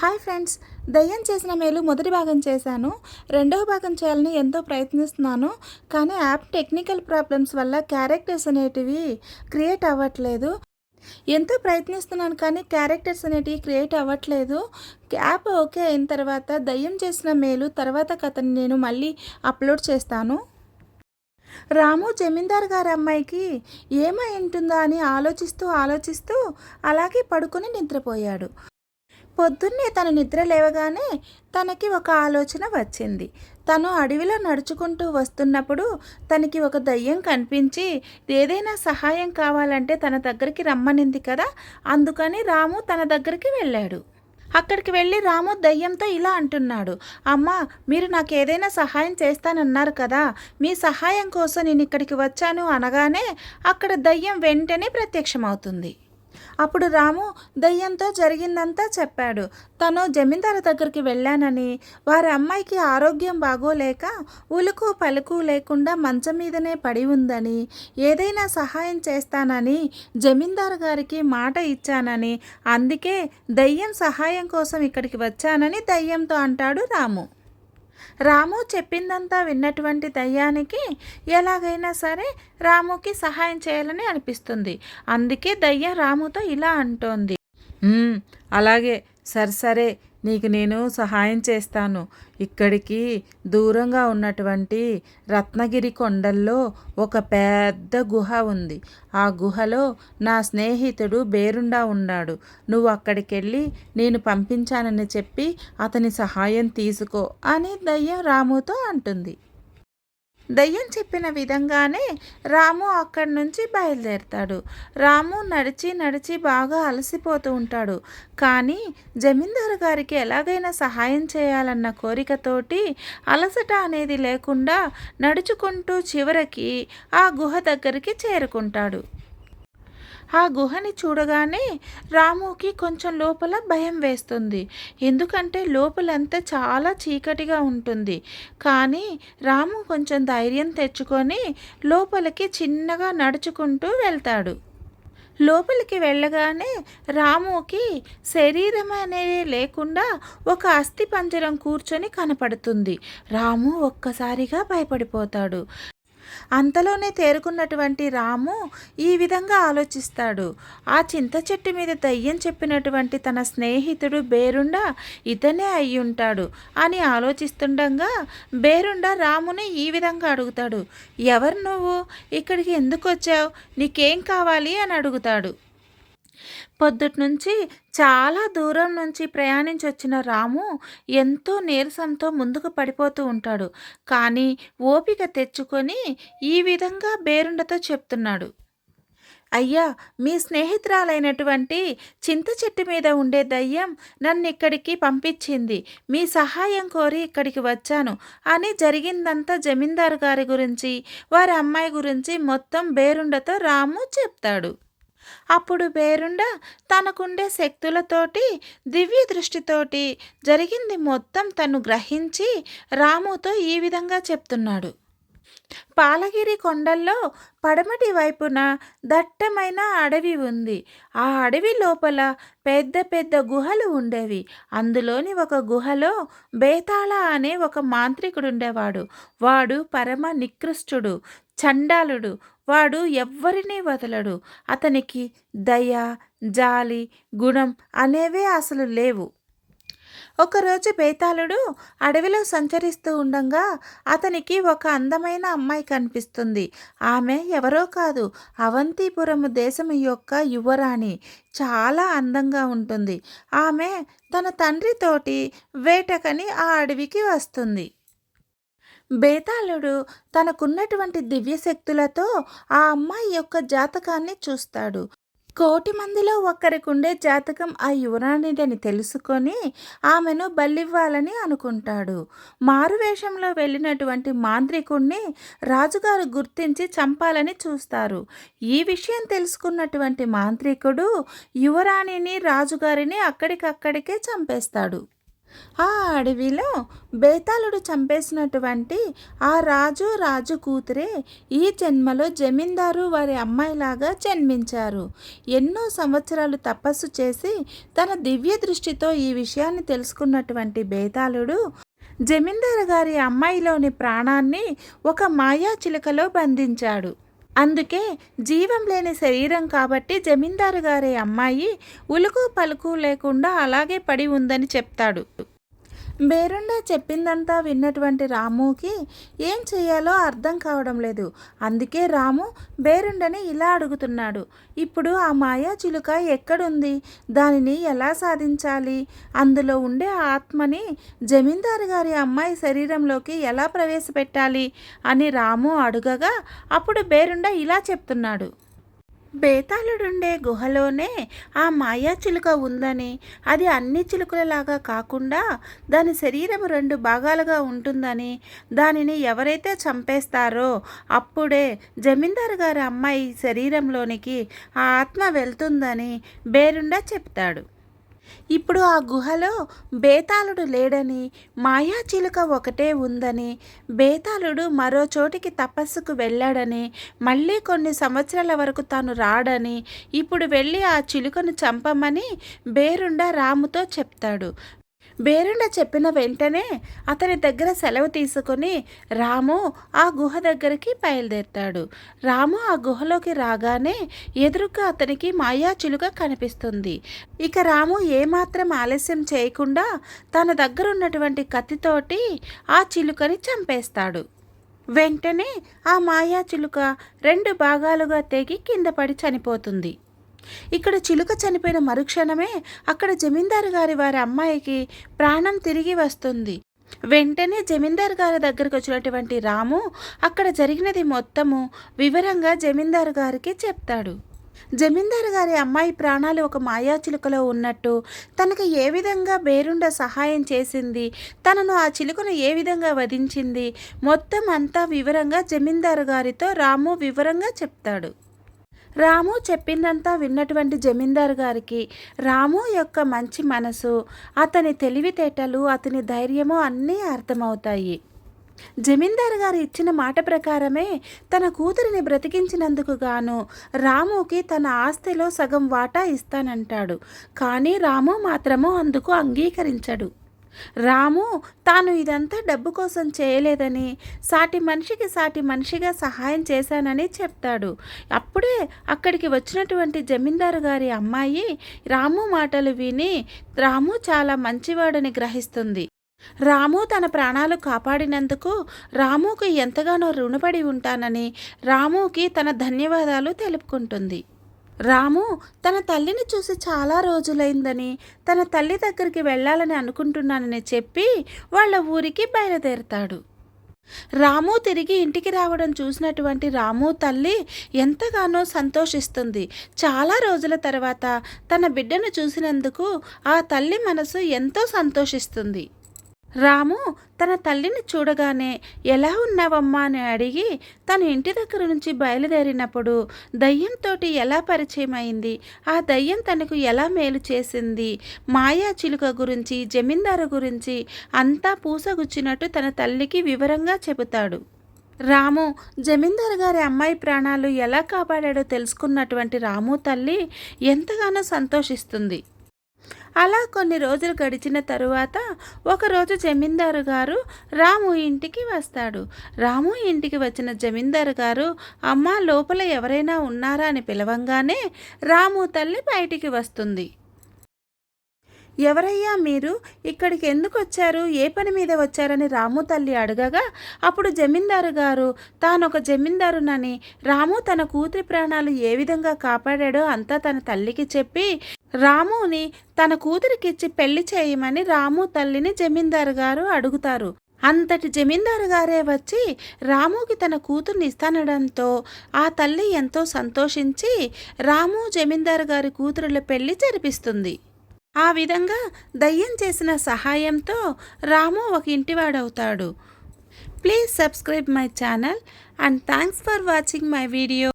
Hi friends, దయ్యం చేసిన మేలు మొదటి భాగం చేశాను. రెండవ భాగం చేయాలని ఎంతో ప్రయత్నిస్తున్నాను. కానీ యాప్ టెక్నికల్ ప్రాబ్లమ్స్ వల్ల క్యారెక్టర్స్ అనేటివి క్రియేట్ అవ్వట్లేదు. ఎంతో ప్రయత్నిస్తున్నాను కానీ క్యారెక్టర్స్ అనేటివి క్రియేట్ అవ్వట్లేదు. యాప్ ఓకే అయిన తర్వాత దయ్యం చేసిన మేలు తర్వాత కథని నేను మళ్ళీ అప్లోడ్ చేస్తాను. రాము జమీందార్ గారి అమ్మాయికి ఏమై ఉంటుందా అని ఆలోచిస్తూ అలాగే పడుకొని నిద్రపోయాడు. పొద్దున్నే తను నిద్ర లేవగానే తనకి ఒక ఆలోచన వచ్చింది. తను అడవిలో నడుచుకుంటూ వస్తున్నప్పుడు తనకి ఒక దయ్యం కనిపించి ఏదైనా సహాయం కావాలంటే తన దగ్గరికి రమ్మనింది కదా, అందుకని రాము తన దగ్గరికి వెళ్ళాడు. అక్కడికి వెళ్ళి రాము దయ్యంతో ఇలా అంటున్నాడు, అమ్మా, మీరు నాకు ఏదైనా సహాయం చేస్తానన్నారు కదా, మీ సహాయం కోసం నేను ఇక్కడికి వచ్చాను అనగానే అక్కడ దయ్యం వెంటనే ప్రత్యక్షమవుతుంది. అప్పుడు రాము దయ్యంతో జరిగిందంతా చెప్పాడు. తను జమీందారు దగ్గరికి వెళ్ళానని, వారి అమ్మాయికి ఆరోగ్యం బాగోలేక ఉలుకు పలుకు లేకుండా మంచం మీదనే పడి ఉందని, ఏదైనా సహాయం చేస్తానని జమీందారు గారికి మాట ఇచ్చానని, అందుకే దయ్యం సహాయం కోసం ఇక్కడికి వచ్చానని దయ్యంతో అంటాడు రాము. రాము చెప్పిందంతా విన్నటువంటి దయ్యానికి ఎలాగైనా సరే రాముకి సహాయం చేయాలని అనిపిస్తుంది. అందుకే దయ్యం రాముతో ఇలా అంటోంది, అలాగే సరే, నీకు నేను సహాయం చేస్తాను. ఇక్కడికి దూరంగా ఉన్నటువంటి రత్నగిరి కొండల్లో ఒక పెద్ద గుహ ఉంది. ఆ గుహలో నా స్నేహితుడు బేరుండా ఉన్నాడు. నువ్వు అక్కడికి వెళ్ళి నేను పంపించానని చెప్పి అతని సహాయం తీసుకో అని దయ్యం రాముతో అంటుంది. దయ్యం చెప్పిన విధంగానే రాము అక్కడి నుంచి బయలుదేరుతాడు. రాము నడిచి బాగా అలసిపోతూ ఉంటాడు. కానీ జమీందారు గారికి ఎలాగైనా సహాయం చేయాలన్న కోరికతోటి అలసట అనేది లేకుండా నడుచుకుంటూ చివరికి ఆ గుహ దగ్గరికి చేరుకుంటాడు. ఆ గుహని చూడగానే రాముకి కొంచెం లోపల భయం వేస్తుంది. ఎందుకంటే లోపలంతా చాలా చీకటిగా ఉంటుంది. కానీ రాము కొంచెం ధైర్యం తెచ్చుకొని లోపలికి చిన్నగా నడుచుకుంటూ వెళ్తాడు. లోపలికి వెళ్ళగానే రాముకి శరీరం అనేది లేకుండా ఒక అస్థి పంజరం కూర్చొని కనపడుతుంది. రాము ఒక్కసారిగా భయపడిపోతాడు. అంతలోనే తేరుకున్నటువంటి రాము ఈ విధంగా ఆలోచిస్తాడు, ఆ చింత చెట్టు మీద దయ్యం చెప్పినటువంటి తన స్నేహితుడు బేరుండా ఇతనే అయ్యుంటాడు అని ఆలోచిస్తుండగా బేరుండా రాముని ఈ విధంగా అడుగుతాడు, ఎవరు నువ్వు, ఇక్కడికి ఎందుకు వచ్చావు, నీకేం కావాలి అని అడుగుతాడు. పొద్దుటి నుంచి చాలా దూరం నుంచి ప్రయాణించి వచ్చిన రాము ఎంతో నీరసంతో ముందుకు పడిపోతూ ఉంటాడు. కానీ ఓపిక తెచ్చుకొని ఈ విధంగా బేరుండతో చెప్తున్నాడు, అయ్యా, మీ స్నేహితురాలైనటువంటి చింత చెట్టు మీద ఉండే దయ్యం నన్ను ఇక్కడికి పంపించింది. మీ సహాయం కోరి ఇక్కడికి వచ్చాను అని జరిగిందంతా జమీందారు గారి గురించి వారి అమ్మాయి గురించి మొత్తం బేరుండతో రాము చెప్తాడు. అప్పుడు బేరుండ తనకుండే శక్తులతోటి దివ్య దృష్టితోటి జరిగింది మొత్తం తను గ్రహించి రాముతో ఈ విధంగా చెప్తున్నాడు, పాలగిరి కొండల్లో పడమటి వైపున దట్టమైన అడవి ఉంది. ఆ అడవి లోపల పెద్ద పెద్ద గుహలు ఉండేవి. అందులోని ఒక గుహలో బేతాళ అనే ఒక మాంత్రికుడు ఉండేవాడు. వాడు పరమ నికృష్టుడు, చండాలుడు. వాడు ఎవ్వరినీ వదలడు. అతనికి దయ, జాలి, గుణం అనేవే అసలు లేవు. ఒకరోజు బేతాళుడు అడవిలో సంచరిస్తూ ఉండగా అతనికి ఒక అందమైన అమ్మాయి కనిపిస్తుంది. ఆమె ఎవరో కాదు, అవంతిపురము దేశము యొక్క యువరాణి. చాలా అందంగా ఉంటుంది. ఆమె తన తండ్రితోటి వేటకని ఆ అడవికి వస్తుంది. బేతాళుడు తనకున్నటువంటి దివ్యశక్తులతో ఆ అమ్మాయి యొక్క జాతకాన్ని చూస్తాడు. 1,000,000 మందిలో ఒక్కరికుండే జాతకం ఆ యువరాణిదని తెలుసుకొని ఆమెను బలివ్వాలని అనుకుంటాడు. మారువేషంలో వెళ్ళినటువంటి మాంత్రికుణ్ణి రాజుగారు గుర్తించి చంపాలని చూస్తారు. ఈ విషయం తెలుసుకున్నటువంటి మాంత్రికుడు యువరాణిని రాజుగారిని అక్కడికక్కడికే చంపేస్తాడు. ఆ అడవిలో బేతాళుడు చంపేసినటువంటి ఆ రాజు కూతురే ఈ జన్మలో జమీందారు వారి అమ్మాయిలాగా జన్మించారు. ఎన్నో సంవత్సరాలు తపస్సు చేసి తన దివ్య దృష్టితో ఈ విషయాన్ని తెలుసుకున్నటువంటి బేతాళుడు జమీందారు గారి అమ్మాయిలోని ప్రాణాన్ని ఒక మాయా చిలుకలో బంధించాడు. అందుకే జీవం లేని శరీరం కాబట్టి జమీందారు గారి అమ్మాయి ఉలుకు పలుకు లేకుండా అలాగే పడి ఉందని చెప్తాడు. బేరుండా చెప్పిందంతా విన్నటువంటి రాముకి ఏం చేయాలో అర్థం కావడం లేదు. అందుకే రాము బేరుండని ఇలా అడుగుతున్నాడు, ఇప్పుడు ఆ మాయా చిలుక ఎక్కడుంది, దానిని ఎలా సాధించాలి, అందులో ఉండే ఆత్మని జమీందారు గారి అమ్మాయి శరీరంలోకి ఎలా ప్రవేశపెట్టాలి అని రాము అడుగగా అప్పుడు బేరుండ ఇలా చెప్తున్నాడు. బేతాళుడుండే గుహలోనే ఆ మాయా చిలుక ఉందని, అది అన్ని చిలుకలలాగా కాకుండా దాని శరీరం 2 భాగాలుగా ఉంటుందని, దానిని ఎవరైతే చంపేస్తారో అప్పుడే జమీందారు గారి అమ్మాయి శరీరంలోనికి ఆ ఆత్మ వెళ్తుందని బేరుండా చెప్తాడు. ఇప్పుడు ఆ గుహలో బేతాళుడు లేడని, మాయా చిలుక ఒకటే ఉందని, బేతాళుడు మరో చోటికి తపస్సుకు వెళ్ళాడని, మళ్ళీ కొన్ని సంవత్సరాల వరకు తాను రాడని, ఇప్పుడు వెళ్ళి ఆ చిలుకను చంపమని బేరుండ రాముతో చెప్తాడు. బేరుండ చెప్పిన వెంటనే అతని దగ్గర సెలవు తీసుకొని రాము ఆ గుహ దగ్గరికి బయలుదేరుతాడు. రాము ఆ గుహలోకి రాగానే ఎదురుగా అతనికి మాయా చిలుక కనిపిస్తుంది. ఇక రాము ఏమాత్రం ఆలస్యం చేయకుండా తన దగ్గర ఉన్నటువంటి కత్తితోటి ఆ చిలుకని చంపేస్తాడు. వెంటనే ఆ మాయా చిలుక 2 భాగాలుగా తెగి కింద పడి చనిపోతుంది. ఇక్కడ చిలుక చనిపోయిన మరుక్షణమే అక్కడ జమీందారు గారి వారి అమ్మాయికి ప్రాణం తిరిగి వస్తుంది. వెంటనే జమీందారు గారి దగ్గరకు వచ్చినటువంటి రాము అక్కడ జరిగినది మొత్తము వివరంగా జమీందారు గారికి చెప్తాడు. జమీందారు గారి అమ్మాయి ప్రాణాలు ఒక మాయా చిలుకలో ఉన్నట్టు, తనకు ఏ విధంగా బేరుండ సహాయం చేసింది, తనను ఆ చిలుకను ఏ విధంగా వధించింది, మొత్తం అంతా వివరంగా జమీందారు గారితో రాము వివరంగా చెప్తాడు. రాము చెప్పిందంతా విన్నటువంటి జమీందారు గారికి రాము యొక్క మంచి మనసు, అతని తెలివితేటలు, అతని ధైర్యము అన్నీ అర్థమవుతాయి. జమీందారు గారు ఇచ్చిన మాట ప్రకారమే తన కూతురిని బ్రతికించినందుకు గాను రాముకి తన ఆస్తిలో సగం వాటా ఇస్తానంటాడు. కానీ రాము మాత్రము అందుకు అంగీకరించడు. రాము తాను ఇదంతా డబ్బు కోసం చేయలేదని, సాటి మనిషికి సాటి మనిషిగా సహాయం చేశానని చెప్తాడు. అప్పుడే అక్కడికి వచ్చినటువంటి జమీందారు గారి అమ్మాయి రాము మాటలు విని రాము చాలా మంచివాడని గ్రహిస్తుంది. రాము తన ప్రాణాలు కాపాడినందుకు రాముకు ఎంతగానో రుణపడి ఉంటానని రాముకి తన ధన్యవాదాలు తెలుపుకుంటుంది. రాము తన తల్లిని చూసి చాలా రోజులైందని, తన తల్లి దగ్గరికి వెళ్ళాలని అనుకుంటున్నానని చెప్పి వాళ్ళ ఊరికి బయలుదేరుతాడు. రాము తిరిగి ఇంటికి రావడం చూసినటువంటి రాము తల్లి ఎంతగానో సంతోషిస్తుంది. చాలా రోజుల తర్వాత తన బిడ్డను చూసినందుకు ఆ తల్లి మనసు ఎంతో సంతోషిస్తుంది. రాము తన తల్లిని చూడగానే ఎలా ఉన్నావమ్మా అని అడిగి తన ఇంటి దగ్గర నుంచి బయలుదేరినప్పుడు దయ్యంతోటి ఎలా పరిచయం అయింది, ఆ దయ్యం తనకు ఎలా మేలు చేసింది, మాయా చిలుక గురించి, జమీందారు గురించి అంతా పూసగుచ్చినట్టు తన తల్లికి వివరంగా చెబుతాడు. రాము జమీందారు గారి అమ్మాయి ప్రాణాలు ఎలా కాపాడాడో తెలుసుకున్నటువంటి రాము తల్లి ఎంతగానో సంతోషిస్తుంది. అలా కొన్ని రోజులు గడిచిన తరువాత ఒకరోజు జమీందారు గారు రాము ఇంటికి వస్తాడు. రాము ఇంటికి వచ్చిన జమీందారు గారు అమ్మ లోపల ఎవరైనా ఉన్నారా అని పిలవంగానే రాము తల్లి బయటికి వస్తుంది. ఎవరయ్యా మీరు, ఇక్కడికి ఎందుకు వచ్చారు, ఏ పని మీద వచ్చారని రాము తల్లి అడగగా అప్పుడు జమీందారు గారు తానొక జమీందారునని, రాము తన కూతురి ప్రాణాలు ఏ విధంగా కాపాడాడో అంతా తన తల్లికి చెప్పి రాముని తన కూతురికిచ్చి పెళ్లి చేయమని రాము తల్లిని జమీందారు గారు అడుగుతారు. అంతటి జమీందారు గారే వచ్చి రాముకి తన కూతుర్ని ఇస్తానడంతో ఆ తల్లి ఎంతో సంతోషించి రాము జమీందారు గారి కూతురుల పెళ్లి జరిపిస్తుంది. ఆ విధంగా దయ్యం చేసిన సహాయంతో రాము ఒక ఇంటివాడవుతాడు. Please subscribe my channel and thanks for watching my video.